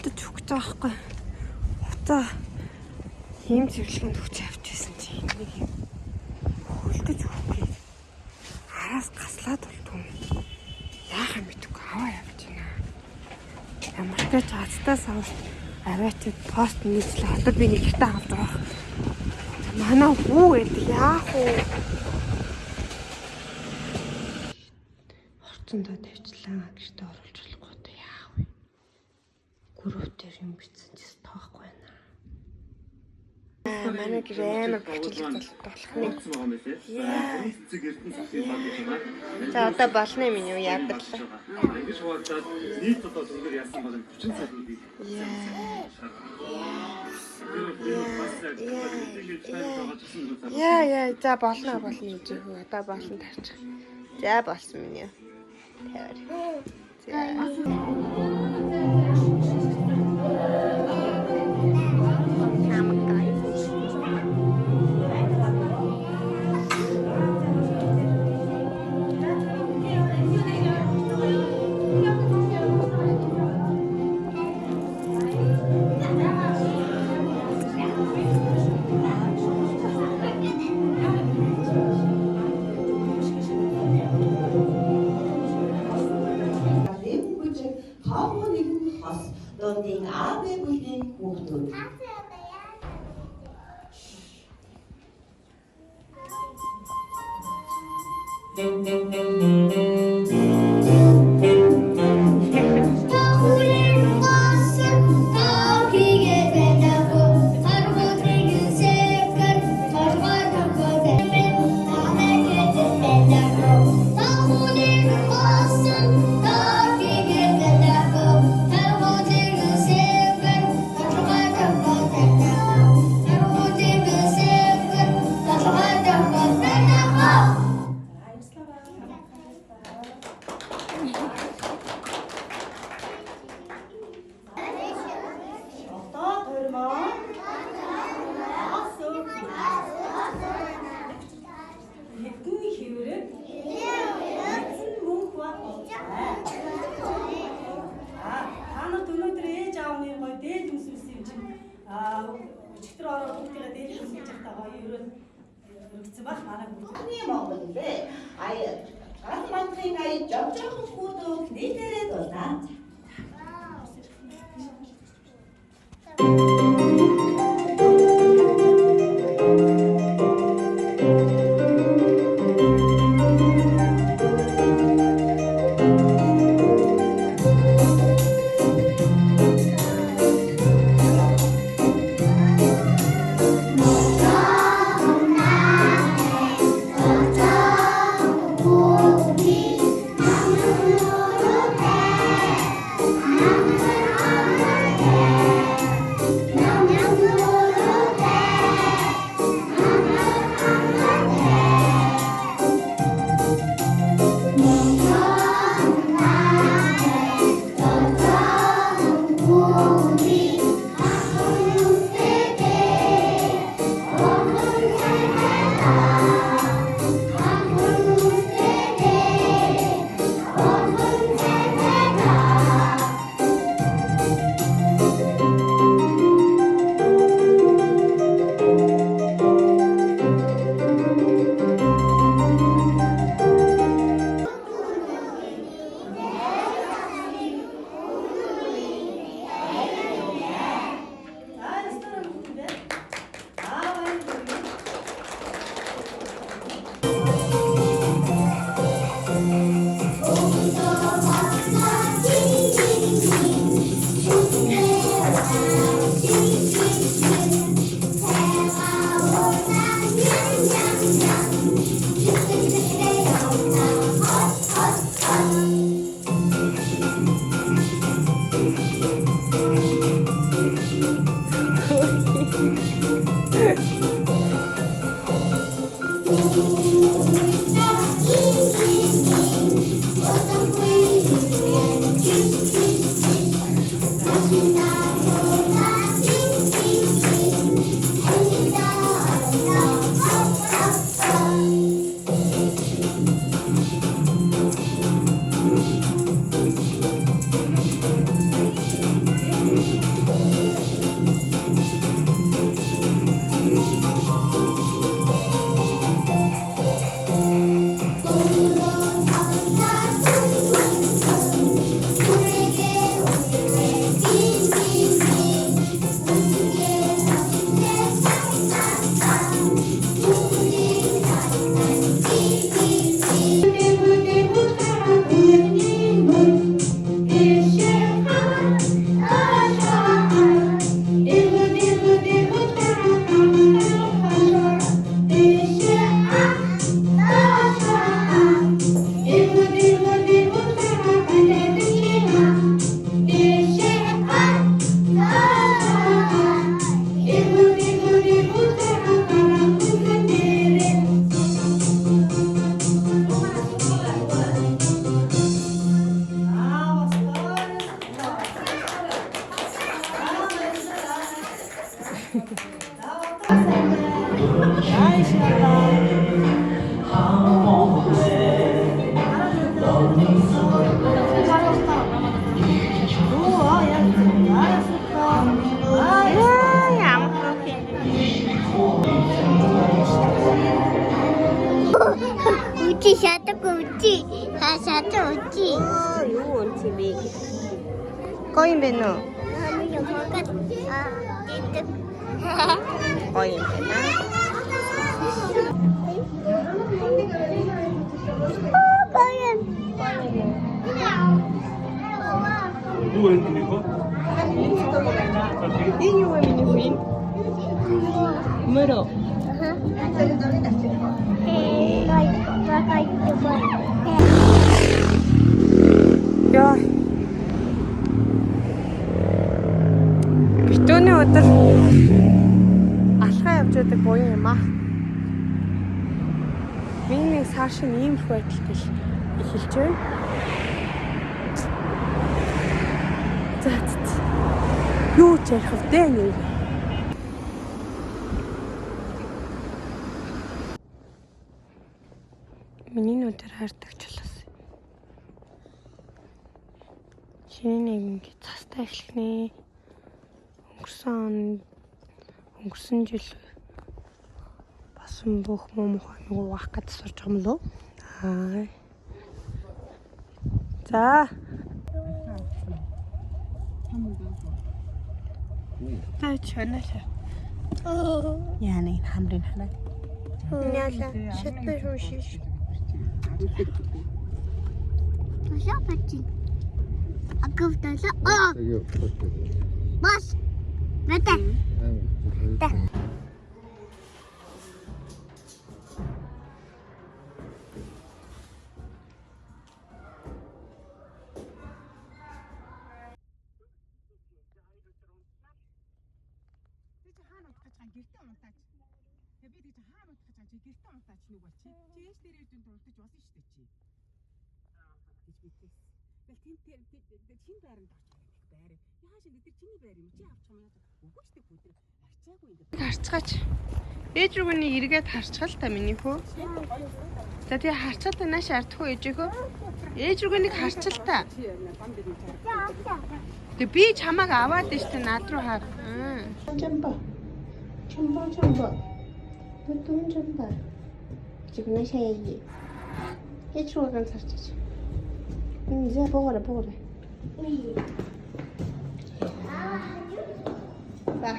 хөлдөж өгч байгаа байхгүй. Хуцаа ийм зэрлэгэнд өгч авчихсан чи энийг хөлдөж өгөх. Араас гаслаад болтгүй. Яахаа мэдгүй аваа явж байна. Ямар ч цаацтай савд аваачид пост нийцлээ хотод би нэг ихтэй авч байгаа. Манай хүү гэдэг яах вэ? Хорцондоо тавьчлаа гэртээ оруулж болохгүй одоо яах вэ? Группээр юм бичсэн чи тоохгүй байна. Манай гэр амар болчихлоо болох нэг. За одоо болно юм юу яадаглаа. Ингэж хуваалцаад нийт одоо зүгээр яасан бол 40 сая төгрөг. Яа, за болно гэж хөө. Одоо болно тарчих. За болсон минь юу. Тавар. Дonding AB бүлгийн хүүхдүүд. Өчигдөр ороод бүгдээ дээд хүсэж байгаа ерөөл өргөцсөн баг манай бүгд Монголд аяа гаалмантрын аяа жавжах хүүхдүүд нийтээрээ дуулаа. 우찌 샤도고 우찌 다 샤도 우찌 Юу үнтэй бэ? Гоё юм бэ нөө? 나는 영화가 띠득 Гоё юм байна. 과연 누구 했는데 이거? Энэ юу юм бэ нөө? Мөрөө. Яа. Битүүний өдөр алхаа явж байдаг буян юм аа. Миний цааш нь иймэрхүү байдалтай эхэлж байна. За. Юу ч ярих вэ нэр? Миний өдөр хайрдаг чулаас. Шинэ нэг цастай эхлэнэ. Өнгөрсөн жил басан бүх мөх нэг угаах гэж сурч байгаа юм лөө. Аа. За. Та чанаа. Яна энэ хамрын ханаа. Няла шаттай шүү шиш. 도시락 받지 아까부터 버스 맞다 Харцгаач. Ээж рүүгээ эргээд харцгаа л та миний хөө. За тэгээ харцгаа та нааш ардхгүй ээжэхөө. Ээж рүүгээ нэг харцал та. Тэг би чамааг аваад дэш та над руу хаа. Чамба. Нүтэн чамба. 지금 나샤야지. ээж рүүгээ ганц харцаач. 이제 보거라. Bak.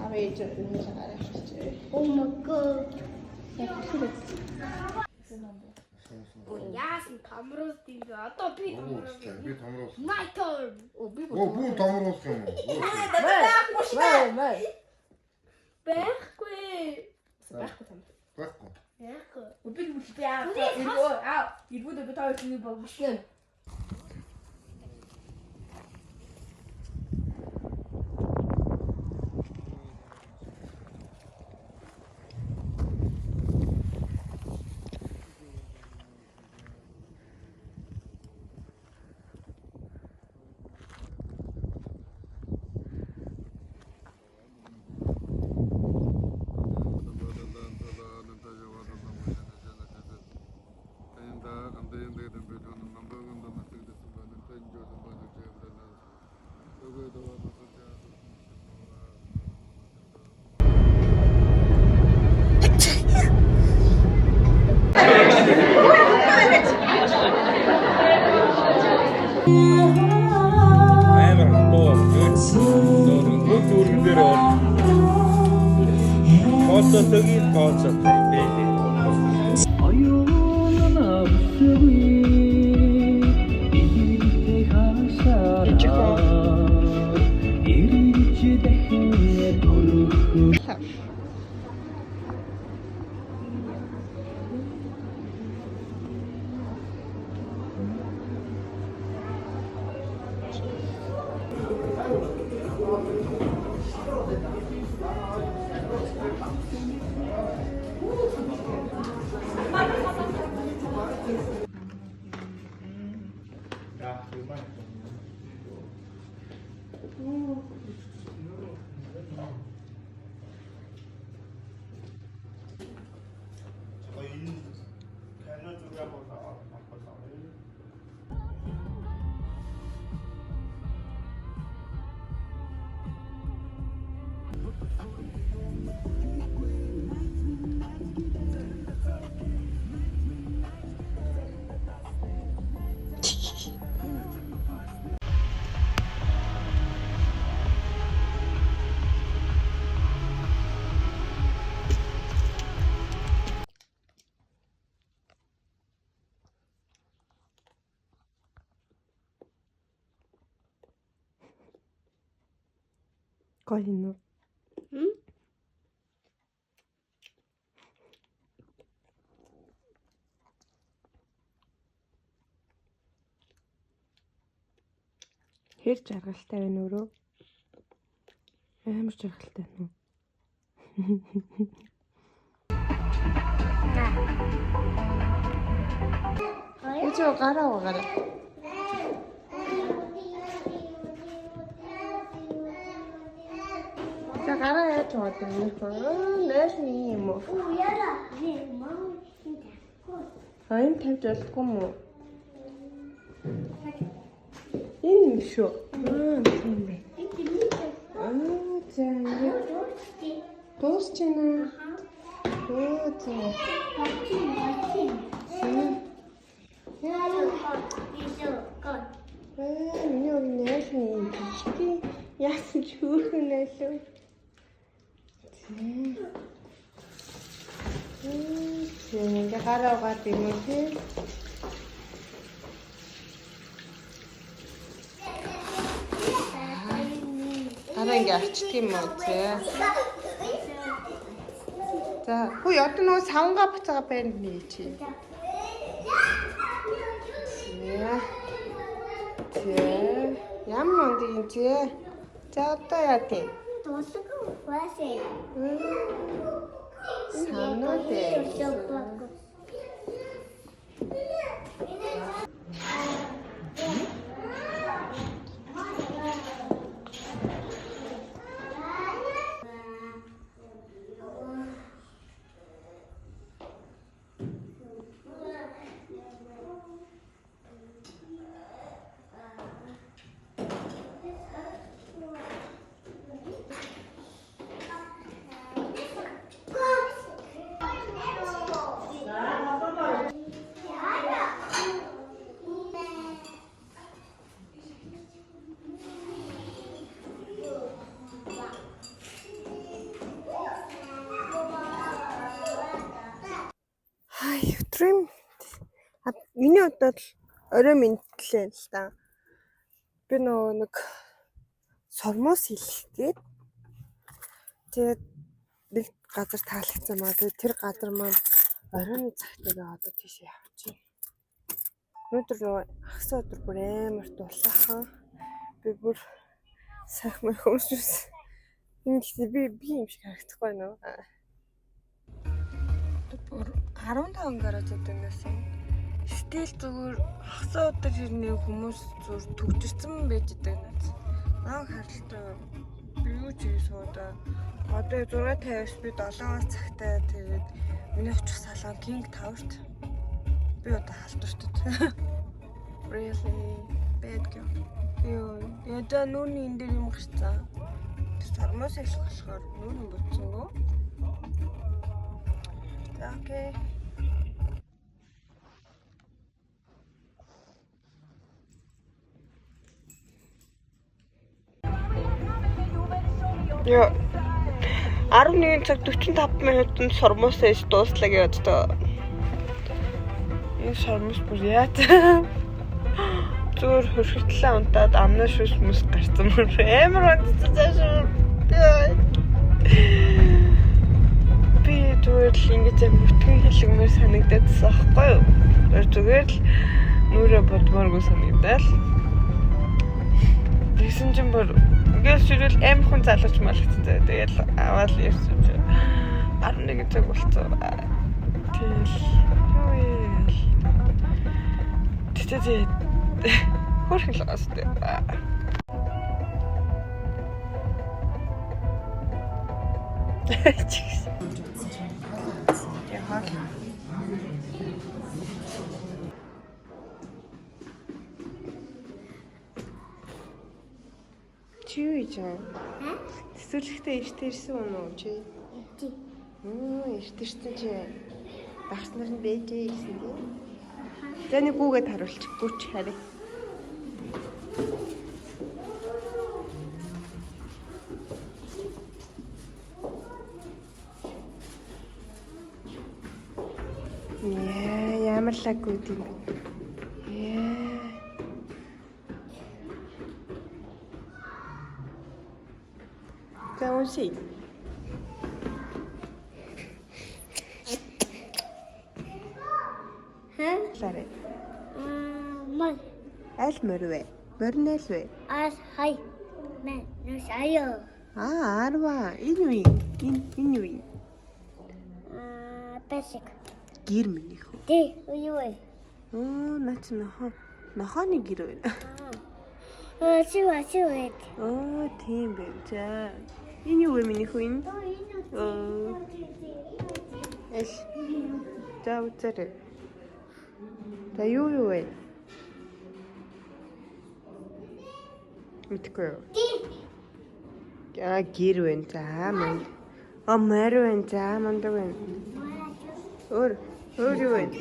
Abi canım 잘했지. Oh my god Яасан тамруулт юм бэ? Одоо би тамруулт. Би тамруулсан. My turn. Би Бүү тамруулсан юм уу? Байхгүй. Байхгүй. Яахгүй. Би иргүүд битаа чинь богшин. Амар хатуу дүүрэн дээр Хоцотгийн хоцот бэлээ. Аюулна бүсгүй ихтэй хашаа ирж дахин төрөх Гоё нүү. Хэр жаргалтай байна өөрөө. Амар жаргалтай нүү. Эцэг гараа. За гараа яаж чад юм бэ? Нээс юм уу? Яра. Мам шинэ. Айн тавьж болохгүй юм уу? Энэ юм шүү. Тийм бэ. За ингээд дуусчихна. Миний өнөөдөр юм чи яасан ч хөөрхөн байлаа. Ингээ гараа угаад юм уу тий? Араа ингээ арчдаг юм уу тий? За хүй одоо нөгөө савнгаа буцаага байна нэ чи. Ямар монд юм чи? За одоо яа тийм? Дуусах байсаа. Санаа дээ. Өдрийн миний удаад орой мэдлээ л да. Би нөгөө нэг сормоос хэлгээд тэгээд нэг газар таалагдсан маа. Тэгээд тэр газар маань оройн цагтаа одоо тийшээ явчих. Өнөөдөр хагас өдөр бүр амар дулаахан. Би бүр сайхан хүмүүс. Энэ би юм шиг харагдахгүй нөө. 15 гараад өгдөнөөс стил зүгээр хагас өдөр ирнэ хүмүүс зүр төгжирсэн байж байгаа. Аа харалтай би юу ч хийсოდა одоо 6:50-аас би 7-аас цагтаа тэгээд миний очих салон King Tower-т би одоо халдвартай. Really bad girl. Яа нүуний энэ дээр юм гарцсан. Сармаас их болохоор нүуний буцсангүй. Окей. Яа 11 цаг 45 минутанд сормоос ээж дууслаа гэж боддоо. Энэ сормоос бүр яа зүгээр хөрхөтлөө унтаад амнаа шүс мөс гарсан мөр амар унтсан цаашаа. Би зүгээр л ингэж бүтгэн хэлгмээр санагдчихсан аахгүй юу? Зүгээр л нүрэ бодмооргүй санагдал. Тэгсэн чинь бүр ингээл ширэл амар хүн залгаж малгацтай. Тэгэл аваад ирсэн чи 11 цаг болцоо. Тэгэл Тэтэй хөрхөн л гастай. Чи юу хийж байгаа? Тэсвэрлэхдээ ирсэн үнэ чи? Тий. Ирсэн чи. Багш нар нь бэжээ гэсэн тийм. За нэг гүүгээд харуулчих. Гүүч харъя. Ямар лаг гүйд юм бэ? За уншия. Ларэ. Мой. Аль морь вэ? Моринэл вэ? Хай. Мэ нусаяа. Арва. Энэ юу? Энэ юу? Песик. Гэр минийх үү? Тий, юу вэ? Наач нохооны гэр байна. Чива. Тийм байна. За. Энэ юу вэ минийх үү? Эш. За үзээрэй. За юу вэ? Мэдгүй. Гэр байна. За мань. Морь байна. За манд байна. Өөр юу байна?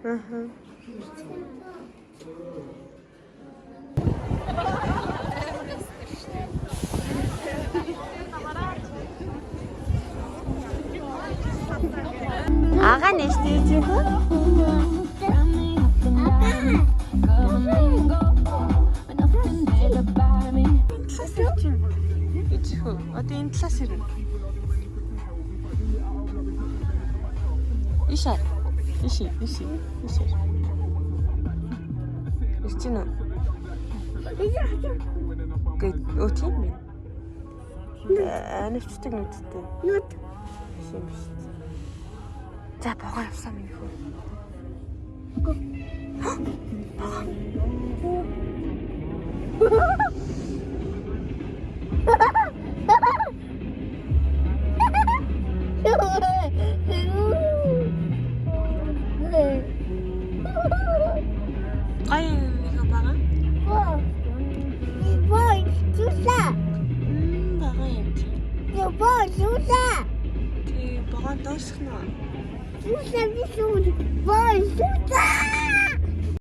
Аха. Ага нэштэй чи хөө? Одоо энэ талаас ирнэ. Ишээ. Ирчин үү? Оо тийм үү? Нэвчдэг нүдтэй. Нүд. За богоо явсан минь хөө. Ай нэг бага. Бой, суса. Бага юм чи. Бой, суса. Тий богоо дуусах нь. Суса бисүн. Бой, суса.